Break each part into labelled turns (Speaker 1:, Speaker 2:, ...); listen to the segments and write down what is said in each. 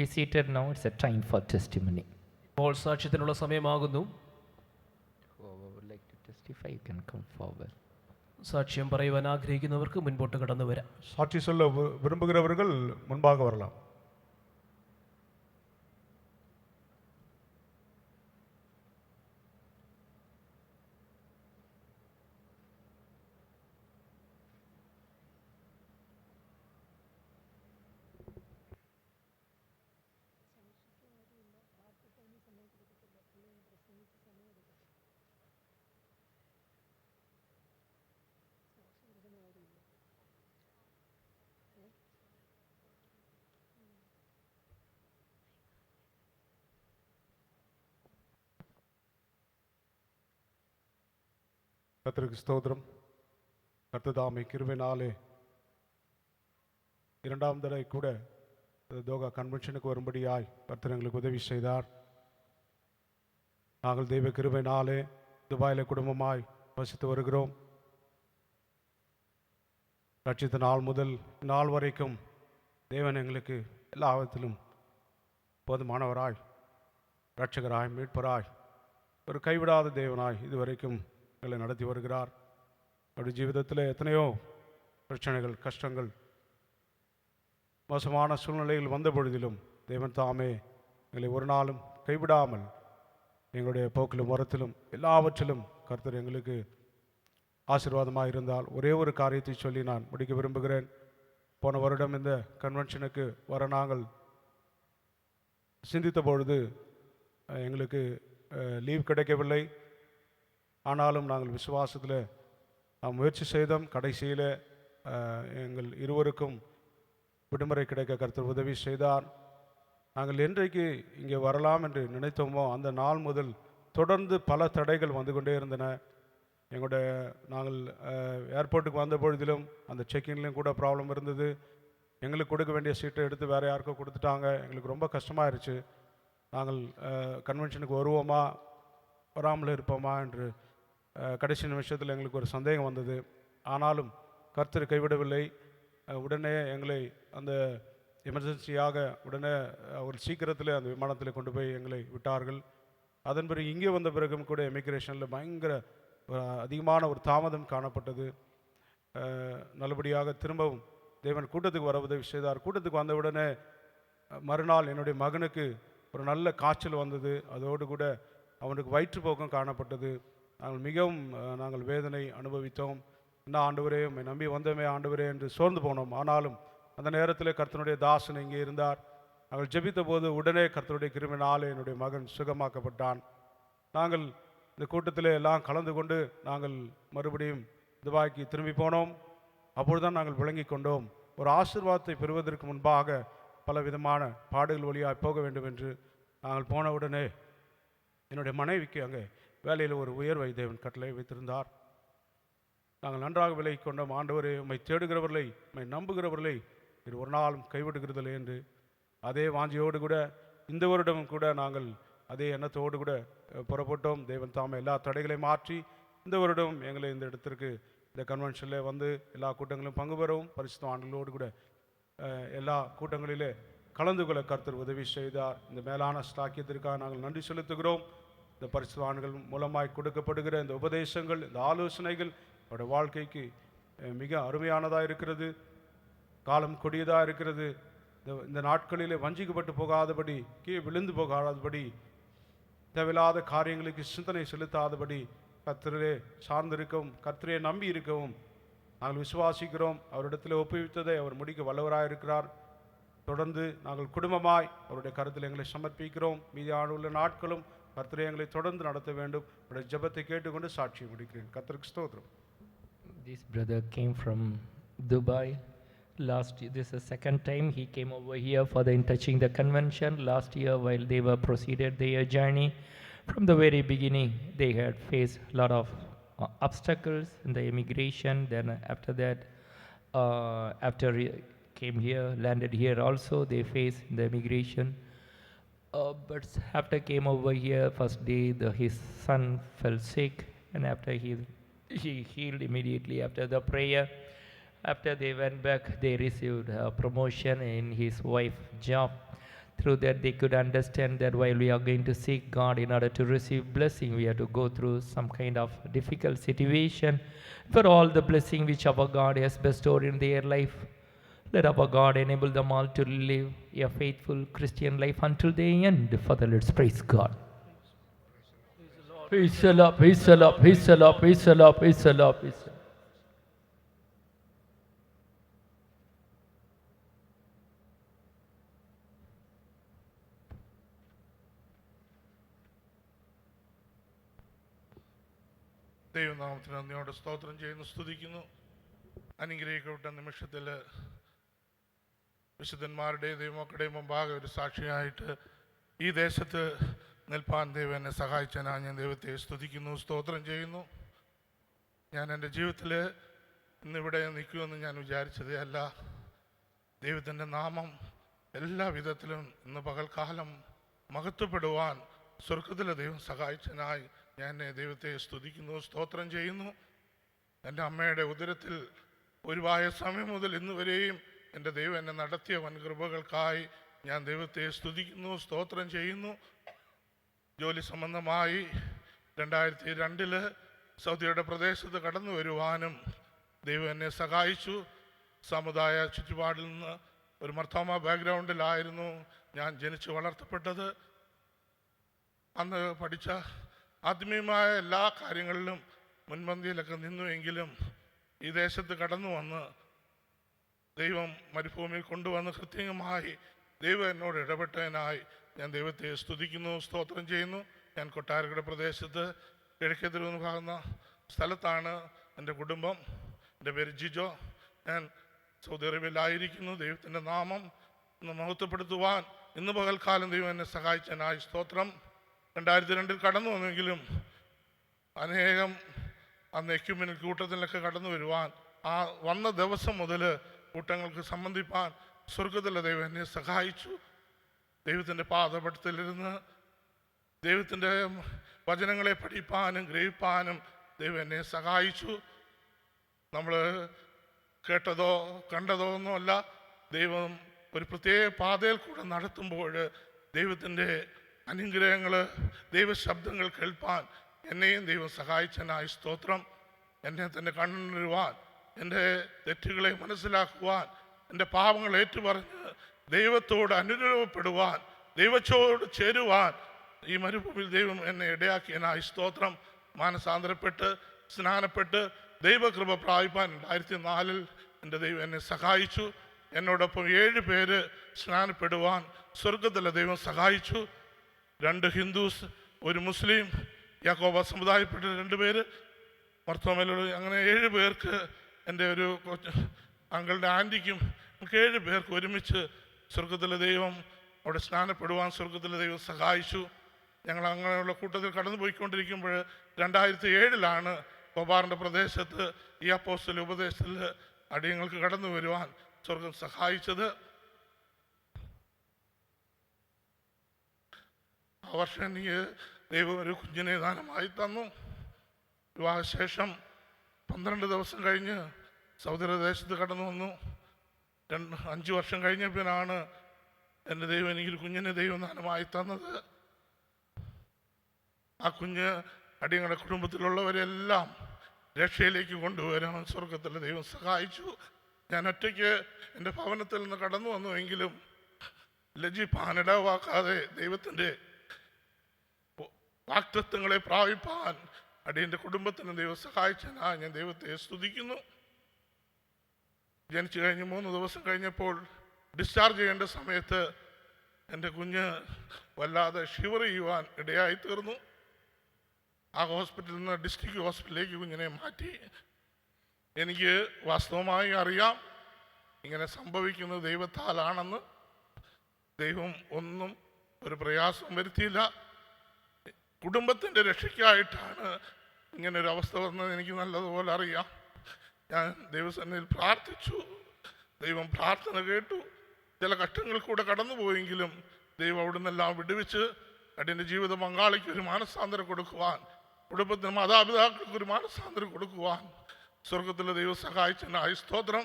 Speaker 1: Be seated now. It's a time for testimony.
Speaker 2: ഇപ്പോൾ സാക്ഷ്യത്തിനുള്ള സമയമാകുന്നു.
Speaker 1: Whoever would like to testify, you can come forward.
Speaker 2: സാക്ഷ്യം പറയുവാൻ ആഗ്രഹിക്കുന്നവർക്ക് മുൻപോട്ട് കടന്നു വരാം.
Speaker 3: சாட்சி சொல்ல விரும்புகிறவர்கள் முன்பாக வரலாம். கர்த்தருக்கு ஸ்தோத்திரம். கர்த்தர் தாமே கிருபையினாலே இரண்டாம் தடவை கூட தோகா கன்வென்ஷனுக்கு வரும்படியாய் கர்த்தர் எங்களுக்கு உதவி செய்தார். நாங்கள் தெய்வ கிருபையினாலே துபாயில் குடும்பமாய் வசித்து வருகிறோம். ரட்சித்த நாள் முதல் நாள் வரைக்கும் தேவன் எங்களுக்கு எல்லா விதத்திலும் போதுமானவராய், இரட்சகராய், மீட்பராய், ஒரு கைவிடாத தேவனாய் இதுவரைக்கும் எங்களை நடத்தி வருகிறார். அவருடைய ஜீவிதத்தில் எத்தனையோ பிரச்சனைகள், கஷ்டங்கள், மோசமான சூழ்நிலையில் வந்த பொழுதிலும் தேவன் தாமே எங்களை ஒரு நாளும் கைவிடாமல் எங்களுடைய போக்கிலும் வரத்திலும் எல்லாவற்றிலும் கர்த்தர் எங்களுக்கு ஆசீர்வாதமாக இருந்தால், ஒரே ஒரு காரியத்தை சொல்லி நான் முடிக்க விரும்புகிறேன். போன வருடம் இந்த கன்வென்ஷனுக்கு வர நாங்கள் சிந்தித்த பொழுது எங்களுக்கு லீவ் கிடைக்கவில்லை. ஆனாலும் நாங்கள் விசுவாசத்தில் நாம் முயற்சி செய்தோம். கடைசியில் எங்கள் இருவருக்கும் விடுமுறை கிடைக்க கர்த்தர் உதவி செய்தார். நாங்கள் என்றைக்கு இங்கே வரலாம் என்று நினைத்தோமோ அந்த நாள் முதல் தொடர்ந்து பல தடைகள் வந்து கொண்டே இருந்தன. நாங்கள் ஏர்போர்ட்டுக்கு வந்த பொழுதிலும் அந்த செக்இன்லேயும் கூட ப்ராப்ளம் இருந்தது. எங்களுக்கு கொடுக்க வேண்டிய சீட்டை எடுத்து வேறு யாருக்கோ கொடுத்துட்டாங்க. எங்களுக்கு ரொம்ப கஷ்டமாயிருச்சு. நாங்கள் கன்வென்ஷனுக்கு வருவோமா வராமல் இருப்போமா என்று கடைசி நிமிஷத்தில் எங்களுக்கு ஒரு சந்தேகம் வந்தது. ஆனாலும் கர்த்தர் கைவிடவில்லை. உடனே எங்களை அந்த எமர்ஜென்சியாக உடனே ஒரு சீக்கிரத்தில் அந்த விமானத்தில் கொண்டு போய் எங்களை விட்டார்கள். அதன் பிறகு இங்கே வந்த பிறகும் கூட இமிக்ரேஷனில் பயங்கர அதிகமான ஒரு தாமதம் காணப்பட்டது. நல்லபடியாக திரும்பவும் தேவன் கூட்டத்துக்கு வர உதவி செய்தார். கூட்டத்துக்கு வந்த உடனே மறுநாள் என்னுடைய மகனுக்கு ஒரு நல்ல காய்ச்சல் வந்தது. அதோடு கூட அவனுக்கு வயிற்றுப்போக்கம் காணப்பட்டது. நாங்கள் வேதனை அனுபவித்தோம். என்ன ஆண்டவரே, உம்மை நம்பி வந்தோமே ஆண்டவரே என்று சோர்ந்து போனோம். ஆனாலும் அந்த நேரத்தில் கர்த்தருடைய தாசன் இங்கே இருந்தார். நாங்கள் ஜெபித்த போது உடனே கர்த்தருடைய கிருபையினாலே என்னுடைய மகன் சுகமாக்கப்பட்டான். நாங்கள் இந்த கூட்டத்தில் எல்லாம் கலந்து கொண்டு நாங்கள் மறுபடியும் துபாய்க்கு திரும்பி போனோம். அப்பொழுதுதான் நாங்கள் விளங்கி கொண்டோம், ஒரு ஆசீர்வாதத்தை பெறுவதற்கு முன்பாக பல விதமான பாடுகள் வழியாக போக வேண்டும் என்று. நாங்கள் போன உடனே என்னுடைய மனைவிக்கு அங்கே வேலையில் ஒரு உயர்வை தேவன் கட்டளை வைத்திருந்தார். நாங்கள் நன்றாக விலகி கொண்டோம். ஆண்டவரே, உம்மை தேடுகிறவர்களை, உம்மை நம்புகிறவர்களை இது ஒரு நாளும் கைவிடுகிறதில்லை என்று அதே வாஞ்சியோடு கூட இந்த வருடமும் கூட நாங்கள் அதே எண்ணத்தோடு கூட புறப்பட்டோம். தேவன் தாமே எல்லா தடைகளையும் மாற்றி இந்த வருடம் எங்களை இந்த இடத்திற்கு இந்த கன்வென்ஷனில் வந்து எல்லா கூட்டங்களிலும் பங்கு பெறவும் பரிசுத்த ஆண்டுகளோடு கூட எல்லா கூட்டங்களிலே கலந்து கொள்ள கர்த்தர் உதவி செய்தார். இந்த மேலான ஸ்லாக்கியத்திற்காக நாங்கள் நன்றி செலுத்துகிறோம். இந்த பரிசுத்த ஆண்டுகள் மூலமாய் கொடுக்கப்படுகிற இந்த உபதேசங்கள், இந்த ஆலோசனைகள் அவருடைய வாழ்க்கைக்கு மிக அருமையானதாக இருக்கிறது. காலம் கொடியதாக இருக்கிறது. இந்த நாட்களிலே வஞ்சிக்கப்பட்டு போகாதபடி, கீழே விழுந்து போகாதபடி, தேவையில்லாத காரியங்களுக்கு சிந்தனை செலுத்தாதபடி கர்த்தரே சார்ந்திருக்கவும் கர்த்தரே நம்பி இருக்கவும் நாங்கள் விசுவாசிக்கிறோம். அவரிடத்தில் ஒப்புவித்ததை அவர் முடிக்க வல்லவராக இருக்கிறார். தொடர்ந்து நாங்கள் குடும்பமாய் அவருடைய கருத்தில் எங்களை சமர்ப்பிக்கிறோம். மீதியான உள்ள நாட்களும் கர்த்தரே எங்களை தொடர்ந்து நடத்த வேண்டும். அவருடைய ஜெபத்தை கேட்டுக்கொண்டு சாட்சி முடிக்கிறேன். கர்த்தருக்கு ஸ்தோத்திரம்.
Speaker 1: This brother came from Dubai. This is the second time he came over here for the touching the convention. Last year, while they were proceeded their journey, from the very beginning, they had faced a lot of obstacles in the immigration. Then after that, after came here, landed here also, they faced the immigration. But after came over here, first day, his son fell sick, and after he healed immediately after the prayer. After they went back, they received a promotion in his wife's job. Through that, they could understand that while we are going to seek God in order to receive blessing, we have to go through some kind of difficult situation. For all the blessing which our God has bestowed in their life, let our God enable them all to live a faithful Christian life until the end. Father, let's praise God. Praise the Lord, praise the Lord, praise the Lord, praise the Lord, praise the Lord, praise the Lord.
Speaker 4: ദൈവനാമത്തിന് നന്ദിയോടെ സ്തോത്രം ചെയ്യുന്നു, സ്തുതിക്കുന്നു. അനുഗ്രഹിക്കപ്പെട്ട നിമിഷത്തിൽ വിശുദ്ധന്മാരുടെയും ദൈവമക്കളുടെയും മുമ്പാകെ ഒരു സാക്ഷിയായിട്ട് ഈ ദേശത്ത് നിൽപ്പാൻ ദൈവം എന്നെ സഹായിച്ചതിനായി ഞാൻ ദൈവത്തെ സ്തുതിക്കുന്നു, സ്തോത്രം ചെയ്യുന്നു. ഞാൻ എൻ്റെ ജീവിതത്തിൽ ഇന്നിവിടെ നിൽക്കുമെന്ന് ഞാൻ വിചാരിച്ചതേ അല്ല. ദൈവത്തിൻ്റെ നാമം എല്ലാ വിധത്തിലും ഇന്ന് പകൽക്കാലം മഹത്വപ്പെടുവാൻ സ്വർഗത്തിലെ ദൈവം സഹായിച്ചതിനായി ഞാൻ ദൈവത്തെ സ്തുതിക്കുന്നു, സ്തോത്രം ചെയ്യുന്നു. എൻ്റെ അമ്മയുടെ ഉദരത്തിൽ ഒരുവായ സമയം മുതൽ ഇന്ന് വരെയും എൻ്റെ ദൈവം എന്നെ നടത്തിയ വൻകൃപകൾക്കായി ഞാൻ ദൈവത്തെ സ്തുതിക്കുന്നു, സ്തോത്രം ചെയ്യുന്നു. ജോലി സംബന്ധമായി 2002 സൗദിയുടെ പ്രദേശത്ത് കടന്നു വരുവാനും ദൈവം എന്നെ സഹായിച്ചു. സമുദായ ചുറ്റുപാടിൽ നിന്ന് ഒരു മർത്തോമ ബാക്ക്ഗ്രൗണ്ടിലായിരുന്നു ഞാൻ ജനിച്ച് വളർത്തപ്പെട്ടത്. അന്ന് പഠിച്ച ആത്മീയമായ എല്ലാ കാര്യങ്ങളിലും മുൻപന്തിയിലൊക്കെ നിന്നുവെങ്കിലും ഈ ദേശത്ത് കടന്നു വന്ന് ദൈവം മരുഭൂമിയിൽ കൊണ്ടുവന്ന് കൃത്യമായി ദൈവം എന്നോട് ഇടപെട്ടതിനായി ഞാൻ ദൈവത്തെ സ്തുതിക്കുന്നു, സ്തോത്രം ചെയ്യുന്നു. ഞാൻ കൊട്ടാരക്കര പ്രദേശത്ത് കിഴക്കേതിരു എന്ന് പറയുന്ന സ്ഥലത്താണ് എൻ്റെ കുടുംബം. എൻ്റെ പേര് ജിജോ. ഞാൻ സൗദി അറേബ്യയിലായിരിക്കുന്നു. ദൈവത്തിൻ്റെ നാമം ഇന്ന് മഹത്വപ്പെടുത്തുവാൻ ഇന്ന് പകൽക്കാലം ദൈവം എന്നെ സഹായിച്ചതിനായി സ്തോത്രം. 2002 കടന്നു വന്നെങ്കിലും അനേകം അന്ന് എക്യുമെനിൽ കൂട്ടത്തിലൊക്കെ കടന്നു വരുവാൻ ആ വന്ന ദിവസം മുതൽ കൂട്ടങ്ങൾക്ക് സംബന്ധിപ്പാൻ സ്വർഗത്തിലെ ദൈവം എന്നെ സഹായിച്ചു. ദൈവത്തിൻ്റെ പാദപീഠത്തിലിരുന്ന് ദൈവത്തിൻ്റെ വചനങ്ങളെ പഠിപ്പാനും ഗ്രഹിപ്പാനും ദൈവം എന്നെ സഹായിച്ചു. നമ്മൾ കേട്ടതോ കണ്ടതോ ഒന്നുമല്ല. ദൈവം ഒരു പ്രത്യേക പാതയിൽ കൂടെ നടത്തുമ്പോൾ ദൈവത്തിൻ്റെ അനുഗ്രഹങ്ങൾ, ദൈവശബ്ദങ്ങൾ കേൾപ്പാൻ എന്നെയും ദൈവം സഹായിച്ചതിനായി സ്തോത്രം. എന്നെ തന്നെ കണ്ണുരുവാൻ, എൻ്റെ തെറ്റുകളെ മനസ്സിലാക്കുവാൻ, എൻ്റെ പാപങ്ങൾ ഏറ്റുപറഞ്ഞ് ദൈവത്തോട് അനുരൂപപ്പെടുവാൻ, ദൈവത്തോട് ചേരുവാൻ ഈ മരുഭൂമിയിൽ ദൈവം എന്നെ ഇടയാക്കിയതിനായി സ്തോത്രം. മാനസാന്തരപ്പെട്ട് സ്നാനപ്പെട്ട് ദൈവകൃപ പ്രാപിപ്പാൻ 2004 എൻ്റെ ദൈവം എന്നെ സഹായിച്ചു. എന്നോടൊപ്പം 7 പേര് സ്നാനപ്പെടുവാൻ സ്വർഗത്തിലെ ദൈവം സഹായിച്ചു. 2 ഹിന്ദുസ്, 1 മുസ്ലിം, യാക്കോബ സമുദായപ്പെട്ട 2 പേര്, മർത്തോമയിലുള്ള, അങ്ങനെ 7 പേർക്ക്, എൻ്റെ ഒരു അങ്കിളുടെ ആൻറ്റിക്കും നമുക്ക് 7 പേർക്ക് ഒരുമിച്ച് സ്വർഗത്തിലെ ദൈവം അവിടെ സ്നാനപ്പെടുവാൻ സ്വർഗത്തിലെ ദൈവം സഹായിച്ചു. ഞങ്ങൾ അങ്ങനെയുള്ള കൂട്ടത്തിൽ കടന്നു പോയിക്കൊണ്ടിരിക്കുമ്പോൾ 2007 കൊബാറിൻ്റെ പ്രദേശത്ത് ഈ അപ്പോസ്തല ഉപദേശത്തിൽ അടിയങ്ങൾക്ക് കടന്നു വരുവാൻ സ്വർഗം സഹായിച്ചത്. ആ വർഷം എനിക്ക് ദൈവം ഒരു കുഞ്ഞിനെ ദാനമായി തന്നു. വിവാഹശേഷം 12 ദിവസം കഴിഞ്ഞ് സൗദി പ്രദേശത്ത് കടന്നു വന്നു. 5 വർഷം കഴിഞ്ഞപ്പോഴാണ് എൻ്റെ ദൈവം എനിക്കൊരു കുഞ്ഞിനെ ദൈവദാനമായി തന്നത്. ആ കുഞ്ഞ് അടിയങ്ങളുടെ കുടുംബത്തിലുള്ളവരെല്ലാം രക്ഷയിലേക്ക് കൊണ്ടുവരാൻ സ്വർഗത്തിലെ ദൈവം സഹായിച്ചു. ഞാൻ ഒറ്റയ്ക്ക് എൻ്റെ ഭവനത്തിൽ നിന്ന് കടന്നു വന്നുവെങ്കിലും ലജ്ജിപ്പാൻ ഇടവാക്കാതെ ദൈവത്തിൻ്റെ വാഗ്ദത്തങ്ങളെ പ്രാപിപ്പാൻ അടിയൻ്റെ കുടുംബത്തിന് ദൈവം സഹായിച്ചതിനായി ഞാൻ ദൈവത്തെ സ്തുതിക്കുന്നു. ജനിച്ചു കഴിഞ്ഞ് 3 ദിവസം കഴിഞ്ഞപ്പോൾ ഡിസ്ചാർജ് ചെയ്യേണ്ട സമയത്ത് എൻ്റെ കുഞ്ഞ് വല്ലാതെ ഷിവർ ചെയ്യുവാൻ ഇടയായി തീർന്നു. ആ ഹോസ്പിറ്റലിൽ നിന്ന് ഡിസ്ട്രിക്ട് ഹോസ്പിറ്റലിലേക്ക് കുഞ്ഞിനെ മാറ്റി. എനിക്ക് വാസ്തവമായി അറിയാം ഇങ്ങനെ സംഭവിക്കുന്നത് ദൈവത്താലാണെന്ന്. ദൈവം ഒന്നും ഒരു പ്രയാസം വരുത്തിയില്ല. കുടുംബത്തിൻ്റെ രക്ഷയ്ക്കായിട്ടാണ് ഇങ്ങനൊരു അവസ്ഥ വന്നത് എനിക്ക് നല്ലതുപോലെ അറിയാം. ഞാൻ ദൈവസന്നിധിയിൽ പ്രാർത്ഥിച്ചു. ദൈവം പ്രാർത്ഥന കേട്ടു. ചില കഷ്ടങ്ങൾ കൂടെ കടന്നു പോയെങ്കിലും ദൈവം അവിടെ നിന്നെല്ലാം വിടുവിച്ച് അടിയൻ്റെ ജീവിത പങ്കാളിക്ക് ഒരു മാനസാന്തരം കൊടുക്കുവാൻ, കുടുംബത്തിന് മാതാപിതാക്കൾക്ക് ഒരു മാനസാന്തരം കൊടുക്കുവാൻ സ്വർഗത്തിലെ ദൈവം സഹായിച്ചതിനായി സ്തോത്രം.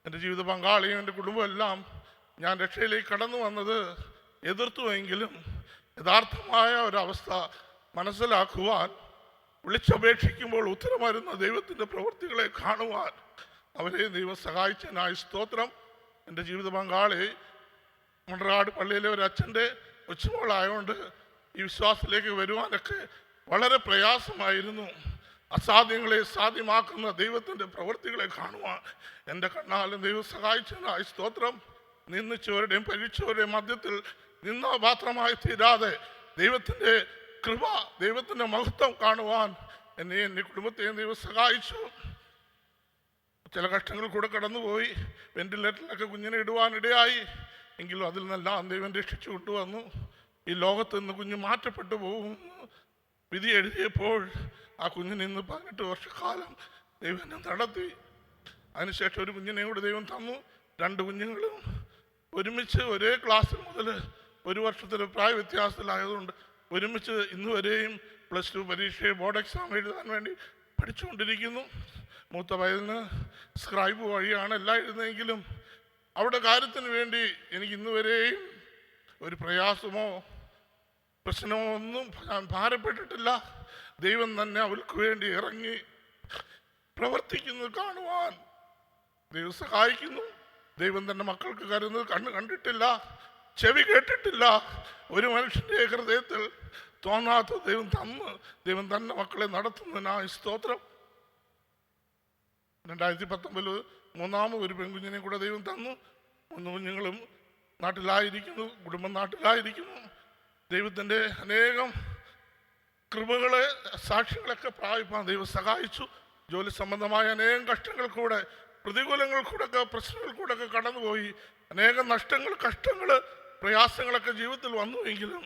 Speaker 4: എൻ്റെ ജീവിത പങ്കാളിയും എൻ്റെ കുടുംബം എല്ലാം ഞാൻ രക്ഷയിലേക്ക് കടന്നു വന്നത് എതിർത്തുവെങ്കിലും യഥാർത്ഥമായ ഒരവസ്ഥ മനസ്സിലാക്കുവാൻ, വിളിച്ചപേക്ഷിക്കുമ്പോൾ ഉത്തരം വരുന്ന ദൈവത്തിൻ്റെ പ്രവൃത്തികളെ കാണുവാൻ അവരെ ദൈവം സഹായിച്ചതിനായി സ്തോത്രം. എൻ്റെ ജീവിത പങ്കാളി മണ്ടറാട് പള്ളിയിലെ ഒരു അച്ഛൻ്റെ കൊച്ചുമോളായതുകൊണ്ട് ഈ വിശ്വാസത്തിലേക്ക് വരുവാനൊക്കെ വളരെ പ്രയാസമായിരുന്നു. അസാധ്യങ്ങളെ സാധ്യമാക്കുന്ന ദൈവത്തിൻ്റെ പ്രവൃത്തികളെ കാണുവാൻ എൻ്റെ കണ്ണാലും ദൈവം സഹായിച്ചതിനായി സ്തോത്രം. നിന്ദിച്ചവരുടെയും പരീക്ഷവരുടെയും മധ്യത്തിൽ നിന്നാപാത്രമായി തീരാതെ ദൈവത്തിൻ്റെ കൃപ, ദൈവത്തിൻ്റെ മഹത്വം കാണുവാൻ എന്നെയും എൻ്റെ കുടുംബത്തെയും ദൈവം സഹായിച്ചു. ചില കഷ്ടങ്ങൾ കൂടെ കടന്നുപോയി. വെന്റിലേറ്ററിലൊക്കെ കുഞ്ഞിനെ ഇടുവാനിടയായി. എങ്കിലും അതിൽ നിന്നെല്ലാം ദൈവം രക്ഷിച്ചു കൊണ്ടുവന്നു. ഈ ലോകത്ത് നിന്ന് കുഞ്ഞ് മാറ്റപ്പെട്ടു പോകുമെന്ന് വിധി എഴുതിയപ്പോൾ ആ കുഞ്ഞിന് ഇന്ന് 18 വർഷക്കാലം ദൈവം എന്നെ നടത്തി. അതിനുശേഷം ഒരു കുഞ്ഞിനെയും കൂടെ ദൈവം തന്നു. 2 കുഞ്ഞുങ്ങളും ഒരുമിച്ച് ഒരേ ക്ലാസ്സിൽ മുതൽ 1 വർഷത്തിൻ്റെ പ്രായ വ്യത്യാസത്തിലായതുകൊണ്ട് ഒരുമിച്ച് ഇന്ന് വരെയും +2 പരീക്ഷയെ ബോർഡ് എക്സാം എഴുതാൻ വേണ്ടി പഠിച്ചുകൊണ്ടിരിക്കുന്നു. മൂത്ത വയലിന് സ്ക്രൈബ് വഴിയാണ് എല്ലാം എഴുതുന്നതെങ്കിലും അവിടെ കാര്യത്തിന് വേണ്ടി എനിക്ക് ഇന്ന് വരെയും ഒരു പ്രയാസമോ പ്രശ്നമോ ഒന്നും ഞാൻ ഭാരപ്പെട്ടിട്ടില്ല. ദൈവം തന്നെ അവൾക്ക് വേണ്ടി ഇറങ്ങി പ്രവർത്തിക്കുന്നത് കാണുവാൻ ദൈവം സഹായിക്കുന്നു. ദൈവം തന്നെ മക്കൾക്ക് കരുതുന്നത് കണ്ണ് കണ്ടിട്ടില്ല, ചെവി കേട്ടിട്ടില്ല, ഒരു മനുഷ്യൻ്റെ ഹൃദയത്തിൽ തോന്നാത്ത ദൈവം തന്ന് ദൈവം തന്നെ മക്കളെ നടത്തുന്നതിനായി സ്തോത്രം. 2019 മൂന്നാമത് ഒരു പെൺകുഞ്ഞിനെ കൂടെ ദൈവം തന്നു. 3 കുഞ്ഞുങ്ങളും നാട്ടിലായിരിക്കുന്നു, കുടുംബം നാട്ടിലായിരിക്കുന്നു. ദൈവത്തിൻ്റെ അനേകം കൃപകളെ, സാക്ഷ്യങ്ങളൊക്കെ പ്രാപിപ്പാൻ ദൈവം സഹായിച്ചു. ജോലി സംബന്ധമായ അനേകം കഷ്ടങ്ങൾ കൂടെ, പ്രതികൂലങ്ങൾ കൂടെയൊക്കെ, പ്രശ്നങ്ങൾ കൂടെയൊക്കെ കടന്നുപോയി. അനേകം നഷ്ടങ്ങൾ, കഷ്ടങ്ങൾ, പ്രയാസങ്ങളൊക്കെ ജീവിതത്തിൽ വന്നുവെങ്കിലും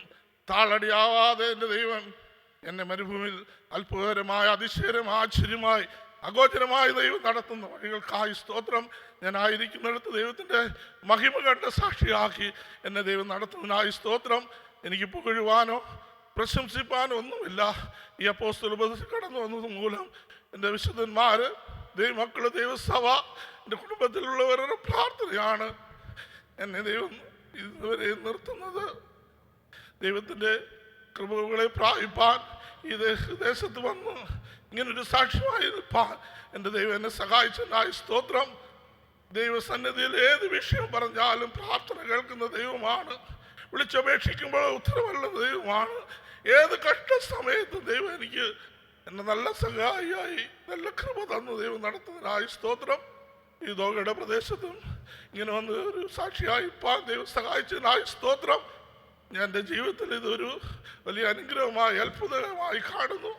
Speaker 4: താളടിയാവാതെ എൻ്റെ ദൈവം എന്നെ മരുഭൂമിയിൽ അത്ഭുതകരമായ, അതിശയകരമായ, ആശ്ചര്യമായി, അഗോചരമായി ദൈവം നടത്തുന്ന വഴികൾക്കായി സ്തോത്രം. ഞാനായിരിക്കുന്നിടത്ത് ദൈവത്തിൻ്റെ മഹിമ കണ്ട സാക്ഷിയാക്കി എന്നെ ദൈവം നടത്തുന്നതിനായി സ്തോത്രം. എനിക്ക് പുകഴുവാനോ പ്രശംസിപ്പാനോ ഒന്നുമില്ല. ഈ അപ്പോസ്തല ഉപദേശത്തിൽ കടന്നു വന്നത് മൂലം എൻ്റെ വിശുദ്ധന്മാർ, ദൈവമക്കൾ, ദൈവസഭ, എൻ്റെ കുടുംബത്തിലുള്ളവരുടെ പ്രാർത്ഥനയാണ് എന്നെ ദൈവം ഇതുവരെ നിർത്തുന്നത്. ദൈവത്തിൻ്റെ കൃപകളെ പ്രാപിപ്പാൻ ഈ ദേശത്ത് വന്ന് ഇങ്ങനൊരു സാക്ഷ്യമായി നിൽപ്പാൻ എൻ്റെ ദൈവം എന്നെ സഹായിച്ചതിനായി സ്തോത്രം. ദൈവസന്നിധിയിൽ ഏത് വിഷയം പറഞ്ഞാലും പ്രാർത്ഥന കേൾക്കുന്ന ദൈവമാണ്. വിളിച്ചപേക്ഷിക്കുമ്പോൾ ഉത്തരവല്ല ദൈവമാണ്. ഏത് കഷ്ട സമയത്തും ദൈവം എനിക്ക് എന്നെ നല്ല സഹായിയായി നല്ല കൃപ തന്നു ദൈവം നടത്തുന്നതിനായി സ്തോത്രം. ഈ ദോഗയുടെ പ്രദേശത്തും ഇങ്ങനെ വന്ന് ഒരു സാക്ഷിയായി ഇപ്പാൻ ദൈവം സഹായിച്ചതിനായി സ്തോത്രം. ഞാൻ എൻ്റെ ജീവിതത്തിൽ ഇതൊരു വലിയ അനുഗ്രഹമായി, അത്ഭുതകരമായി കാണുന്നു.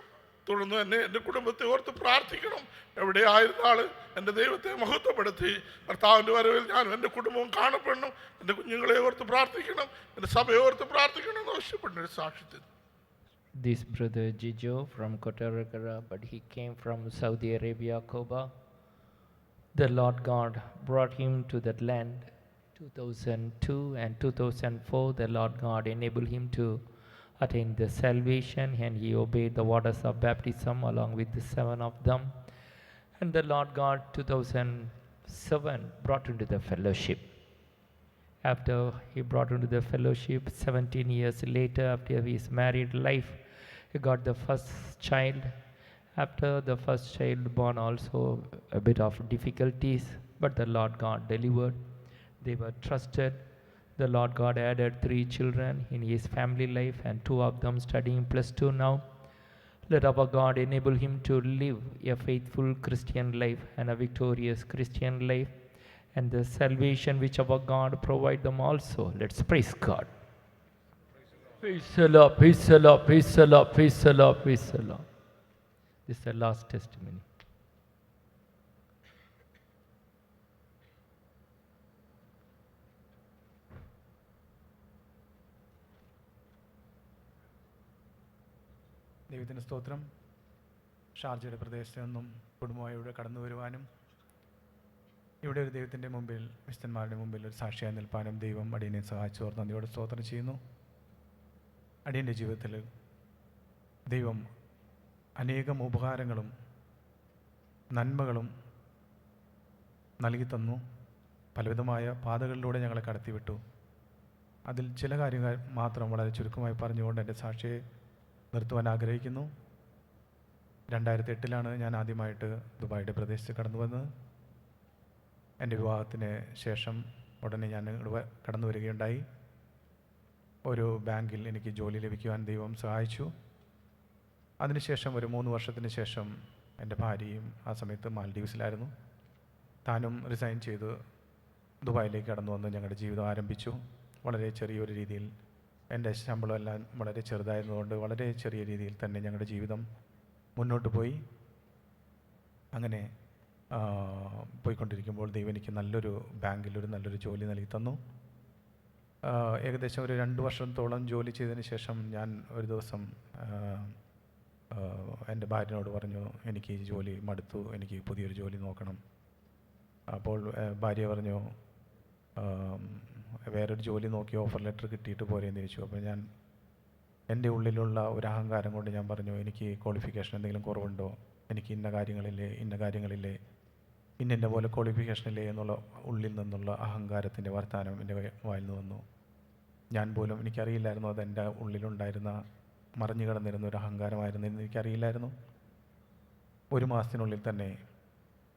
Speaker 4: തുടർന്ന് എന്നെ എൻ്റെ കുടുംബത്തെ ഓർത്ത് പ്രാർത്ഥിക്കണം. എവിടെ ആയിരുന്നാൾ എൻ്റെ ദൈവത്തെ മഹത്വപ്പെടുത്തി കർത്താവിൻ്റെ വരവിൽ ഞാനും എൻ്റെ കുടുംബവും കാണപ്പെടണം. എൻ്റെ കുഞ്ഞുങ്ങളെ ഓർത്ത് പ്രാർത്ഥിക്കണം, എൻ്റെ സഭയെ ഓർത്ത് പ്രാർത്ഥിക്കണം എന്ന് ആവശ്യപ്പെട്ട ഒരു സാക്ഷ്യത്തിൽ.
Speaker 1: This brother Jijo from Kotarakara, but he came from Saudi Arabia, Koba. The Lord God brought him to that land 2002 and 2004. The Lord God enabled him to attain the salvation, and he obeyed the waters of baptism along with the 7 of them. And the Lord God 2007 brought him to the fellowship. After he brought him to the fellowship, 17 years later, after his married life, he got the first child. After the first child born, also a bit of difficulties, but the Lord God delivered. They were trusted. The Lord God added 3 children in his family life, and 2 of them studying +2 now. Let our God enable him to live a faithful Christian life and a victorious Christian life, and the salvation which our God provide them also. Let's praise God. Praise the Lord, praise the Lord, praise the Lord, praise the Lord, praise the Lord. This is the last testimony.
Speaker 5: ദൈവത്തിൻ്റെ സ്തോത്രം. ഷാർജയുടെ പ്രദേശത്ത് നിന്നും കുടുംബമായി ഇവിടെ കടന്നു വരുവാനും ഇവിടെ ഒരു ദൈവത്തിൻ്റെ മുമ്പിൽ, വിശുദ്ധന്മാരുടെ മുമ്പിൽ ഒരു സാക്ഷിയായി നിൽപ്പാനും ദൈവം അടിയനെ സഹായിച്ചു ഓർത്ത് നന്ദിയോടെ സ്തോത്രം ചെയ്യുന്നു. അടിയൻ്റെ ജീവിതത്തിൽ ദൈവം അനേകം ഉപകാരങ്ങളും നന്മകളും നൽകി തന്നു. പലവിധമായ പാതകളിലൂടെ ഞങ്ങളെ കടത്തിവിട്ടു. അതിൽ ചില കാര്യങ്ങൾ മാത്രം വളരെ ചുരുക്കമായി പറഞ്ഞുകൊണ്ട് എൻ്റെ സാക്ഷിയെ നിർത്തുവാൻ ആഗ്രഹിക്കുന്നു. 2008 ഞാൻ ആദ്യമായിട്ട് ദുബായിയുടെ പ്രദേശത്ത് കടന്നു വന്നത്. എൻ്റെ വിവാഹത്തിന് ശേഷം ഉടനെ ഞാൻ കടന്നു വരികയുണ്ടായി. ഒരു ബാങ്കിൽ എനിക്ക് ജോലി ലഭിക്കുവാൻ ദൈവം സഹായിച്ചു. അതിനുശേഷം ഒരു 3 വർഷത്തിന് ശേഷം എൻ്റെ ഭാര്യയും ആ സമയത്ത് മാൽഡീവ്സിലായിരുന്നു. താനും റിസൈൻ ചെയ്ത് ദുബായിലേക്ക് കടന്നു വന്ന് ഞങ്ങളുടെ ജീവിതം ആരംഭിച്ചു. വളരെ ചെറിയൊരു രീതിയിൽ, എൻ്റെ ശമ്പളം എല്ലാം വളരെ ചെറുതായിരുന്നതുകൊണ്ട് വളരെ ചെറിയ രീതിയിൽ തന്നെ ഞങ്ങളുടെ ജീവിതം മുന്നോട്ട് പോയി. അങ്ങനെ പോയിക്കൊണ്ടിരിക്കുമ്പോൾ ദൈവം എനിക്ക് നല്ലൊരു ബാങ്കിൽ ഒരു നല്ലൊരു ജോലി നൽകി തന്നു. ഏകദേശം ഒരു 2 വർഷത്തോളം ജോലി ചെയ്തതിന് ശേഷം ഞാൻ ഒരു ദിവസം എൻ്റെ ഭാര്യനോട് പറഞ്ഞു, എനിക്ക് ഈ ജോലി മടുത്തു, എനിക്ക് പുതിയൊരു ജോലി നോക്കണം. അപ്പോൾ ഭാര്യ പറഞ്ഞു, വേറൊരു ജോലി നോക്കി ഓഫർ ലെറ്റർ കിട്ടിയിട്ട് പോരെയെന്ന് ചോദിച്ചു. അപ്പോൾ ഞാൻ എൻ്റെ ഉള്ളിലുള്ള ഒരു അഹങ്കാരം കൊണ്ട് ഞാൻ പറഞ്ഞു, എനിക്ക് ക്വാളിഫിക്കേഷൻ എന്തെങ്കിലും കുറവുണ്ടോ, എനിക്ക് ഇന്ന കാര്യങ്ങളില്ലേ ഇന്ന പോലെ ക്വാളിഫിക്കേഷനില്ലേ എന്നുള്ള ഉള്ളിൽ നിന്നുള്ള അഹങ്കാരത്തിൻ്റെ വർത്തമാനം എൻ്റെ വായിൽ നിന്ന് വന്നു. ഞാൻ പോലും എനിക്കറിയില്ലായിരുന്നു അതെൻ്റെ ഉള്ളിലുണ്ടായിരുന്ന മറിഞ്ഞു കിടന്നിരുന്ന ഒരു അഹങ്കാരമായിരുന്നു എന്ന് എനിക്കറിയില്ലായിരുന്നു. 1 മാസത്തിനുള്ളിൽ തന്നെ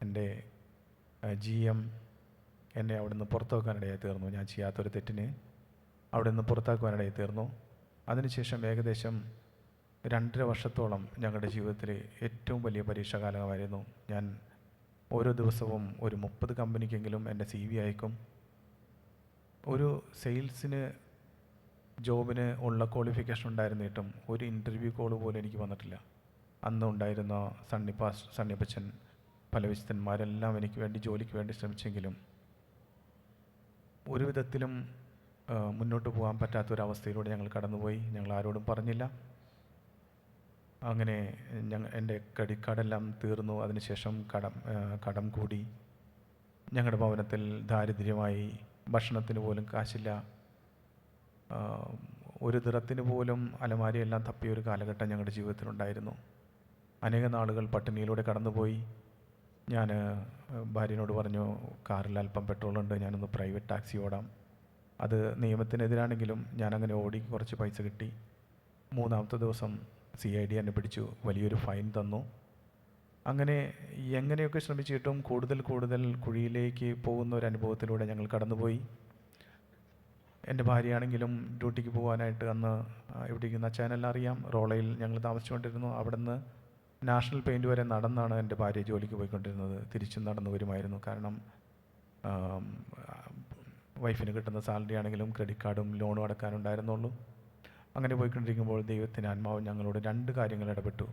Speaker 5: എൻ്റെ GM എന്നെ അവിടെ നിന്ന് പുറത്താക്കാനിടയായി തീർന്നു. ഞാൻ ചെയ്യാത്തൊരു തെറ്റിന് അവിടെ നിന്ന് പുറത്താക്കുവാനിടയായി തീർന്നു. അതിനുശേഷം ഏകദേശം 2.5 വർഷത്തോളം ഞങ്ങളുടെ ജീവിതത്തിൽ ഏറ്റവും വലിയ പരീക്ഷാകാലമായിരുന്നു. ഞാൻ ഓരോ ദിവസവും ഒരു 30 കമ്പനിക്കെങ്കിലും എൻ്റെ CV അയക്കും. ഒരു സെയിൽസിന് ജോബിന് ഉള്ള ക്വാളിഫിക്കേഷൻ ഉണ്ടായിരുന്നിട്ടും ഒരു ഇൻ്റർവ്യൂ കോൾ പോലും എനിക്ക് വന്നിട്ടില്ല. അന്ന് ഉണ്ടായിരുന്ന സണ്ണിപ്പച്ചൻ പല വിശുദ്ധന്മാരെല്ലാം എനിക്ക് വേണ്ടി ജോലിക്ക് വേണ്ടി ശ്രമിച്ചെങ്കിലും ഒരു വിധത്തിലും മുന്നോട്ട് പോകാൻ പറ്റാത്തൊരവസ്ഥയിലൂടെ ഞങ്ങൾ കടന്നുപോയി. ഞങ്ങൾ ആരോടും പറഞ്ഞില്ല. അങ്ങനെ എൻ്റെ ക്രെഡിറ്റ് കാർഡെല്ലാം തീർന്നു. അതിനുശേഷം കടം കൂടി. ഞങ്ങളുടെ ഭവനത്തിൽ ദാരിദ്ര്യമായി. ഭക്ഷണത്തിന് പോലും കാശില്ല. ഒരു ദിറത്തിന് പോലും അലമാരിയെല്ലാം തപ്പിയൊരു കാലഘട്ടം ഞങ്ങളുടെ ജീവിതത്തിലുണ്ടായിരുന്നു. അനേക നാളുകൾ പട്ടിണിയിലൂടെ കടന്നുപോയി. ഞാൻ ഭാര്യനോട് പറഞ്ഞു, കാറിൽ അല്പം പെട്രോളുണ്ട്, ഞാനൊന്ന് പ്രൈവറ്റ് ടാക്സി ഓടാം. അത് നിയമത്തിനെതിരാണെങ്കിലും ഞാനങ്ങനെ ഓടി കുറച്ച് പൈസ കിട്ടി. 3-ാമത്തെ ദിവസം CID എന്നെ പിടിച്ചു, വലിയൊരു ഫൈൻ തന്നു. അങ്ങനെ എങ്ങനെയൊക്കെ ശ്രമിച്ചിട്ടും കൂടുതൽ കുഴിയിലേക്ക് പോകുന്ന ഒരു അനുഭവത്തിലൂടെ ഞങ്ങൾ കടന്നുപോയി. എൻ്റെ ഭാര്യയാണെങ്കിലും ഡ്യൂട്ടിക്ക് പോകാനായിട്ട് അന്ന് ഇവിടെ ഇരിക്കുന്ന അച്ഛനെല്ലാം അറിയാം, റോളയിൽ ഞങ്ങൾ താമസിച്ചുകൊണ്ടിരുന്നു. അവിടെ നിന്ന് നാഷണൽ പെയിൻറ്റ് വരെ നടന്നാണ് എൻ്റെ ഭാര്യ ജോലിക്ക് പോയിക്കൊണ്ടിരുന്നത്. തിരിച്ചും നടന്നു വരുമായിരുന്നു. കാരണം വൈഫിന് കിട്ടുന്ന സാലറി ആണെങ്കിലും ക്രെഡിറ്റ് കാർഡും ലോണും അടക്കാനുണ്ടായിരുന്നുള്ളൂ. അങ്ങനെ പോയിക്കൊണ്ടിരിക്കുമ്പോൾ ദൈവത്തിൻ്റെ ആത്മാവ് ഞങ്ങളോട് 2 കാര്യങ്ങൾ ഇടപെട്ടു.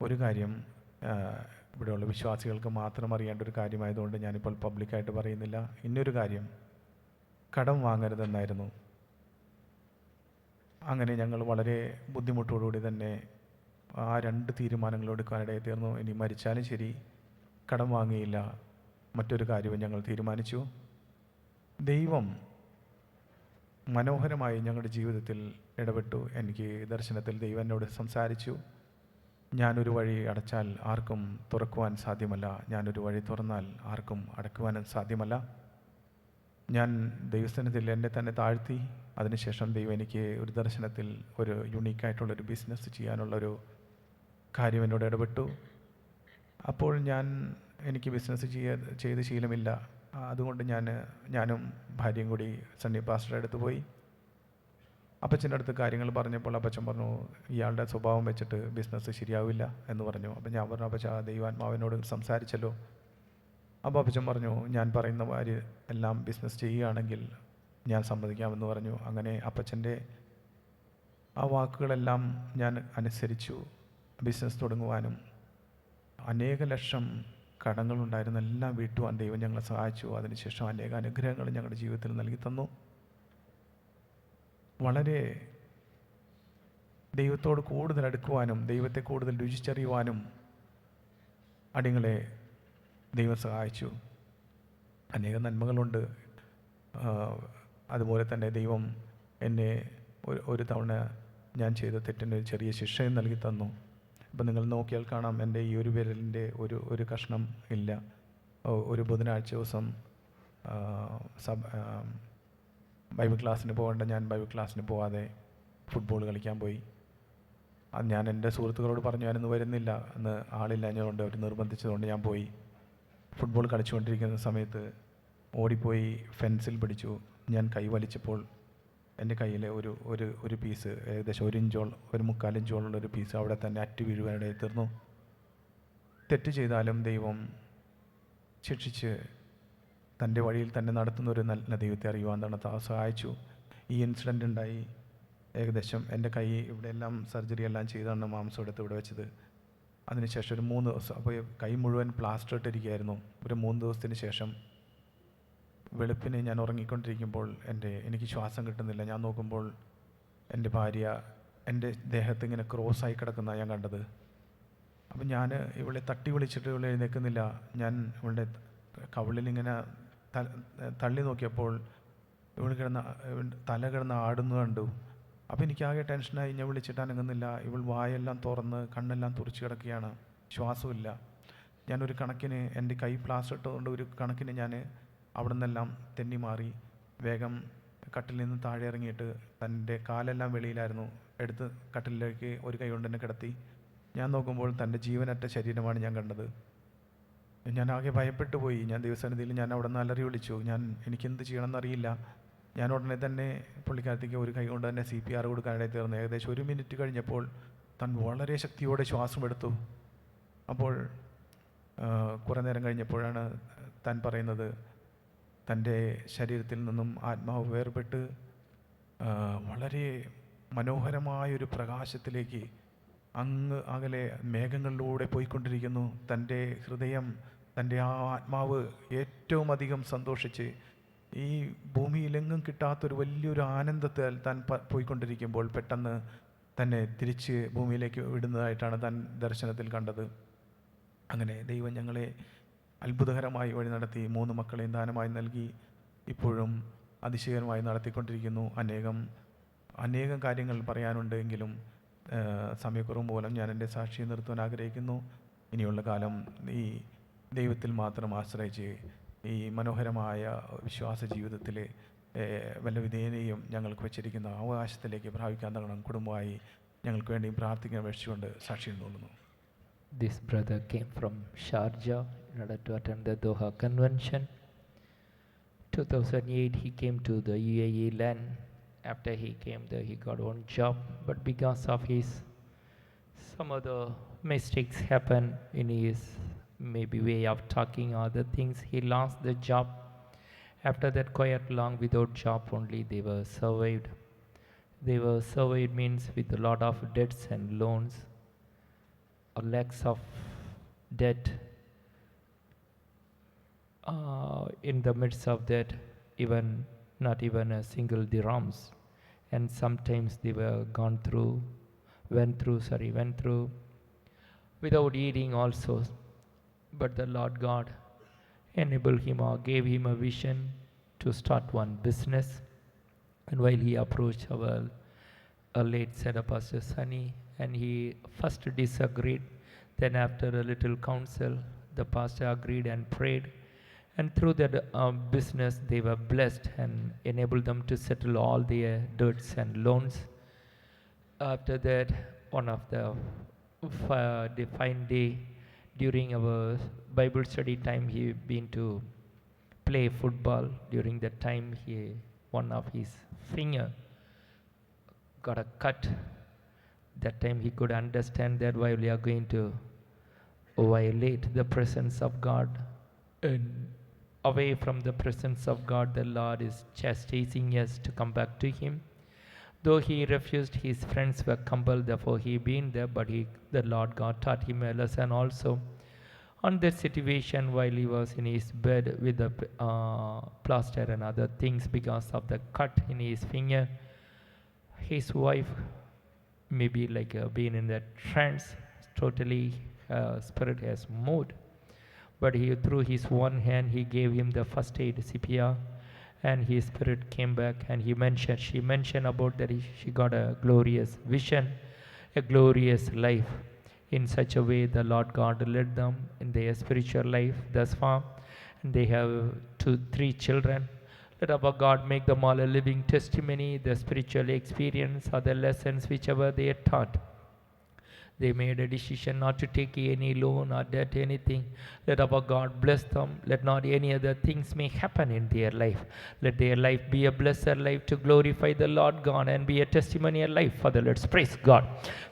Speaker 5: ഒരു കാര്യം ഇവിടെയുള്ള വിശ്വാസികൾക്ക് മാത്രം അറിയേണ്ട ഒരു കാര്യമായതുകൊണ്ട് ഞാനിപ്പോൾ പബ്ലിക്കായിട്ട് പറയുന്നില്ല. ഇന്നൊരു കാര്യം, കടം വാങ്ങരുതെന്നായിരുന്നു. അങ്ങനെ ഞങ്ങൾ വളരെ ബുദ്ധിമുട്ടോടുകൂടി തന്നെ ആ 2 തീരുമാനങ്ങൾ എടുക്കാനിടയിൽ തീർന്നു. ഇനി മരിച്ചാലും ശരി കടം വാങ്ങിയില്ല. മറ്റൊരു കാര്യവും ഞങ്ങൾ തീരുമാനിച്ചു. ദൈവം മനോഹരമായി ഞങ്ങളുടെ ജീവിതത്തിൽ ഇടപെട്ടു. എനിക്ക് ദർശനത്തിൽ ദൈവം എന്നോട് സംസാരിച്ചു. ഞാനൊരു വഴി അടച്ചാൽ ആർക്കും തുറക്കുവാൻ സാധ്യമല്ല, ഞാനൊരു വഴി തുറന്നാൽ ആർക്കും അടക്കുവാനും സാധ്യമല്ല. ഞാൻ ദൈവസ്ഥാനത്തിൽ എന്നെ തന്നെ താഴ്ത്തി. അതിനുശേഷം ദൈവം എനിക്ക് ഒരു ദർശനത്തിൽ ഒരു യുണീക്കായിട്ടുള്ളൊരു ബിസിനസ് ചെയ്യാനുള്ളൊരു കാര്യം എന്നോട് ഇടപെട്ടു. അപ്പോൾ എനിക്ക് ബിസിനസ് ചെയ്ത് ശീലമില്ല. അതുകൊണ്ട് ഞാനും ഭാര്യയും കൂടി സണ്ണി പാസ്റ്ററുടെ അടുത്ത് പോയി. അപ്പച്ചൻ്റെ അടുത്ത് കാര്യങ്ങൾ പറഞ്ഞപ്പോൾ അപ്പച്ചൻ പറഞ്ഞു, ഇയാളുടെ സ്വഭാവം വെച്ചിട്ട് ബിസിനസ് ശരിയാവില്ല എന്ന് പറഞ്ഞു. അപ്പം ഞാൻ പറഞ്ഞു, അപ്പച്ച ദൈവാത്മാവിനോട് സംസാരിച്ചല്ലോ. അപ്പോൾ അപ്പച്ചൻ പറഞ്ഞു, ഞാൻ പറയുന്ന ഭാര്യ എല്ലാം ബിസിനസ് ചെയ്യുകയാണെങ്കിൽ ഞാൻ സമ്മതിക്കാമെന്ന് പറഞ്ഞു. അങ്ങനെ അപ്പച്ചൻ്റെ ആ വാക്കുകളെല്ലാം ഞാൻ അനുസരിച്ചു. ബിസിനസ് തുടങ്ങുവാനും അനേക ലക്ഷം കടങ്ങളുണ്ടായിരുന്ന എല്ലാം വീട്ടുവാൻ ദൈവം ഞങ്ങളെ സഹായിച്ചു. അതിനുശേഷം അനേക അനുഗ്രഹങ്ങൾ ഞങ്ങളുടെ ജീവിതത്തിൽ നൽകി തന്നു. വളരെ ദൈവത്തോട് കൂടുതൽ അടുക്കുവാനും ദൈവത്തെ കൂടുതൽ രുചിച്ചറിയുവാനും അടിയങ്ങളെ ദൈവം സഹായിച്ചു. അനേക നന്മകളുണ്ട്. അതുപോലെ തന്നെ ദൈവം എന്നെ ഒരു തവണ ഞാൻ ചെയ്ത തെറ്റിന് ചെറിയ ശിക്ഷയും നൽകി തന്നു. ഇപ്പം നിങ്ങൾ നോക്കിയാൽ കാണാം, എൻ്റെ ഈ ഒരു വിരലിൻ്റെ ഒരു കഷ്ണം ഇല്ല. ഒരു ബുധനാഴ്ച ദിവസം ബൈബിൾ ക്ലാസ്സിന് പോകേണ്ട ഞാൻ ബൈബിൾ ക്ലാസ്സിന് പോവാതെ ഫുട്ബോൾ കളിക്കാൻ പോയി. അത് ഞാൻ എൻ്റെ സുഹൃത്തുക്കളോട് പറഞ്ഞു ഞാനിന്ന് വരുന്നില്ല, എന്ന് ആളില്ലാഞ്ഞതുകൊണ്ട് അവർ നിർബന്ധിച്ചതുകൊണ്ട് ഞാൻ പോയി. ഫുട്ബോൾ കളിച്ചുകൊണ്ടിരിക്കുന്ന സമയത്ത് ഓടിപ്പോയി ഫെൻസിൽ പിടിച്ചു. ഞാൻ കൈ വലിച്ചപ്പോൾ എൻ്റെ കയ്യിലെ ഒരു പീസ് ഏകദേശം 1 ഇഞ്ചോളം 1/4 ഇഞ്ചോളം ഒരു പീസ് അവിടെ തന്നെ അറ്റ് വീഴുവാനിടയിൽ തീർന്നു. തെറ്റ് ചെയ്താലും ദൈവം ശിക്ഷിച്ച് തൻ്റെ വഴിയിൽ തന്നെ നടത്തുന്ന ഒരു നല്ല ദൈവത്തെ അറിയുവാൻ സഹായിച്ചു. ഈ ഇൻസിഡൻ്റ് ഉണ്ടായി. ഏകദേശം എൻ്റെ കൈ ഇവിടെയെല്ലാം സർജറി എല്ലാം ചെയ്താണ് മാംസം എടുത്ത് ഇവിടെ വെച്ചത്. അതിനുശേഷം ഒരു 3 ദിവസം, അപ്പോൾ കൈ മുഴുവൻ പ്ലാസ്റ്റർ ഇട്ടിരിക്കുകയായിരുന്നു. ഒരു 3 ദിവസത്തിന് ശേഷം വെളുപ്പിനെ ഞാൻ ഉറങ്ങിക്കൊണ്ടിരിക്കുമ്പോൾ എനിക്ക് ശ്വാസം കിട്ടുന്നില്ല. ഞാൻ നോക്കുമ്പോൾ എൻ്റെ ഭാര്യ എൻ്റെ ദേഹത്ത് ഇങ്ങനെ ക്രോസായി കിടക്കുന്നതാണ് ഞാൻ കണ്ടത്. അപ്പം ഞാൻ ഇവളെ തട്ടി വിളിച്ചിട്ട് ഇവളെ എഴുന്നേൽക്കുന്നില്ല. ഞാൻ ഇവളുടെ കവിളിലിങ്ങനെ തള്ളി നോക്കിയപ്പോൾ തല കിടന്ന് ആടുന്നു കണ്ടു. അപ്പോൾ എനിക്കാകെ ടെൻഷനായി. ഞാൻ വിളിച്ചിട്ട് അനങ്ങുന്നില്ല. ഇവൾ വായെല്ലാം തുറന്ന് കണ്ണെല്ലാം തുറച്ച് കിടക്കുകയാണ്, ശ്വാസമില്ല. ഞാനൊരു കണക്കിന് എൻ്റെ കൈ പ്ലാസ്റ്റർ ഇട്ടതുകൊണ്ട് ഒരു കണക്കിന് ഞാൻ അവിടെ നിന്നെല്ലാം തെന്നി മാറി വേഗം കട്ടിൽ നിന്ന് താഴെ ഇറങ്ങിയിട്ട് തൻ്റെ കാലെല്ലാം വെളിയിലായിരുന്നു, എടുത്ത് കട്ടിലേക്ക് ഒരു കൈ കൊണ്ട് തന്നെ കിടത്തി. ഞാൻ നോക്കുമ്പോൾ തൻ്റെ ജീവനറ്റ ശരീരമാണ് ഞാൻ കണ്ടത്. ഞാൻ ആകെ ഭയപ്പെട്ടു പോയി. ഞാൻ ദൈവസന്നിധിയിൽ ഞാൻ അവിടെ നിന്ന് അലറി വിളിച്ചു. എനിക്കെന്ത് ചെയ്യണമെന്നറിയില്ല. ഞാൻ ഉടനെ തന്നെ പുള്ളിക്കാരത്തേക്ക് ഒരു കൈ കൊണ്ട് തന്നെ CPR കൊടുക്കാനിടയിൽ തീർന്നു. ഏകദേശം 1 മിനിറ്റ് കഴിഞ്ഞപ്പോൾ താൻ വളരെ ശക്തിയോടെ ശ്വാസം എടുത്തു. അപ്പോൾ കുറേ നേരം കഴിഞ്ഞപ്പോഴാണ് താൻ പറയുന്നത് തൻ്റെ ശരീരത്തിൽ നിന്നും ആത്മാവ് വേർപെട്ട് വളരെ മനോഹരമായൊരു പ്രകാശത്തിലേക്ക് അങ്ങ് അകലെ മേഘങ്ങളിലൂടെ പോയിക്കൊണ്ടിരിക്കുന്നു. തൻ്റെ ഹൃദയം, തൻ്റെ ആ ആത്മാവ് ഏറ്റവും അധികം സന്തോഷിച്ച് ഈ ഭൂമിയിലെങ്ങും കിട്ടാത്തൊരു വലിയൊരു ആനന്ദത്തിൽ താൻ പോയിക്കൊണ്ടിരിക്കുമ്പോൾ പെട്ടെന്ന് തന്നെ തിരിച്ച് ഭൂമിയിലേക്ക് വിടുന്നതായിട്ടാണ് താൻ ദർശനത്തിൽ കണ്ടത്. അങ്ങനെ ദൈവം ഞങ്ങളെ അത്ഭുതകരമായി വഴി നടത്തി. 3 മക്കളെയും ദാനമായി നൽകി. ഇപ്പോഴും അതിശയകരമായി നടത്തിക്കൊണ്ടിരിക്കുന്നു. അനേകം കാര്യങ്ങൾ പറയാനുണ്ട്. എങ്കിലും സമയക്കുറവ് മൂലം ഞാൻ എൻ്റെ സാക്ഷ്യം നിർത്തുവാൻ ആഗ്രഹിക്കുന്നു. ഇനിയുള്ള കാലം ഈ ദൈവത്തിൽ മാത്രം ആശ്രയിച്ച് ഈ മനോഹരമായ വിശ്വാസ ജീവിതത്തിൽ വല്ല വിധേനയും ഞങ്ങൾക്ക് വെച്ചിരിക്കുന്ന അവകാശത്തിലേക്ക് പ്രാപിക്കാൻ തക്കണം. കുടുംബമായി ഞങ്ങൾക്ക് വേണ്ടി പ്രാർത്ഥിക്കാൻ അപേക്ഷിച്ചുകൊണ്ട് സാക്ഷ്യം തോന്നുന്നു.
Speaker 1: This brother came from Sharjah in order to attend the Doha Convention. 2008 he came to the UAE land. After he came there, he got one job, but because of some other mistakes happened in his maybe way of talking or other things, he lost the job. After that, quite long without job only they were survived. They were survived means with a lot of debts and loans, or lakhs of debt. In the midst of that, not even a single dirhams, and sometimes they went through without eating also. But the Lord God enabled him or gave him a vision to start one business. And while he approached our late Senior Pastor Sunny, and he first disagreed, then after a little counsel, the pastor agreed and prayed. And through that business, they were blessed and enabled them to settle all their debts and loans. After that, one of the fine day during our Bible study time, he been to play football. During that time, one of his finger got a cut. That time he could understand that while we are going to violate the presence of God and away from the presence of God, the Lord is chastising us to come back to him. Though he refused, his friends were compelled, therefore he been there, but the Lord God taught him a lesson also. On that situation, while he was in his bed with the plaster and other things because of the cut in his finger, his wife maybe like being in that trance, totally spirit has moved. But through his one hand, he gave him the first aid CPR, and his spirit came back, and she mentioned about that she got a glorious vision, a glorious life. In such a way, the Lord God led them in their spiritual life thus far, and they have 2-3 children. Let our God make them all a living testimony, the spiritual experience or the lessons whichever they are taught. They made a decision not to take any loan or debt, anything. Let our God bless them. Let not any other things may happen in their life. Let their life be a blessed life to glorify the Lord God and be a testimonial life for the Lord. Praise God.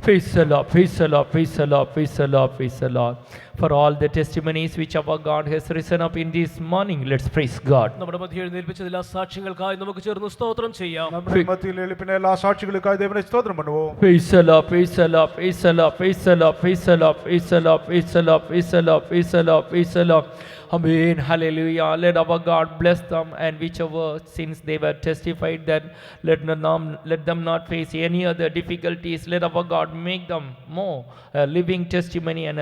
Speaker 1: Praise the Lord, praise the Lord, praise the Lord, praise the Lord, praise the Lord. For all the testimonies which our God has risen up in this morning, let's praise God.
Speaker 2: നമ്മുടെ മധ്യ എഴുന്നേൽപ്പിച്ച എല്ലാ സാക്ഷ്യങ്ങൾക്കായി നമുക്ക് ചേർന്ന് സ്തോത്രം ചെയ്യാം.
Speaker 3: നമ്മുടെ മധ്യയിൽ എളിപ്പിന എല്ലാ സാക്ഷികൾക്കായി ദൈവനെ സ്തോത്രം பண்ணுவோம்.
Speaker 1: Praise the Lord, praise the Lord, praise the Lord, praise the Lord, praise the Lord, praise the Lord, praise the Lord, praise the Lord, praise the Lord, praise the Lord. Amen, hallelujah. Let our God bless them, and whichever since they were testified that let them not face any other difficulties. Let our God make them more living testimony and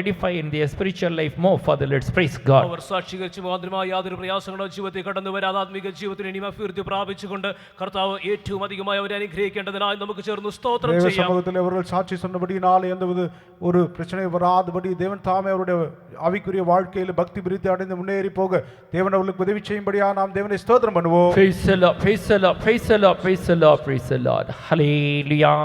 Speaker 1: edify in their spiritual life more. Father, let's praise God.
Speaker 2: അവർ സാക്ഷീകരിച്ച് മാത്രമായി യാതൊരു പ്രയാസങ്ങളോ ജീവിതത്തിൽ കടന്നു വരാതെ ആത്മീക ജീവിതത്തിന് ഇനിയും അഭിവൃദ്ധി പ്രാപിച്ചുകൊണ്ട് കർത്താവ് ഏറ്റവും അധികമായി അവരെ അനുഗ്രഹിക്കേണ്ടതിനായി നമുക്ക് ചേർന്ന് സ്തോത്രം
Speaker 3: தேவ
Speaker 2: ചെയ്യാം.
Speaker 3: சமூகத்தில் அவர்கள் சாட்சி சொன்னபடியினாலே எந்தவித ஒரு பிரச்சனை வராதபடி தேவன் தாமே அவருடைய ஆவிக்குரிய வாழ்க்கையில் பக்தி விருத்தி அடைந்து முன்னேறி போக தேவன் அவர்களுக்கு உதவி செய்யும்படியா நாம் தேவனை ஸ்தோத்திரம் பண்ணுவோம்.
Speaker 1: Praise the Lord, praise the Lord, praise the Lord, praise the Lord, praise the Lord. Hallelujah.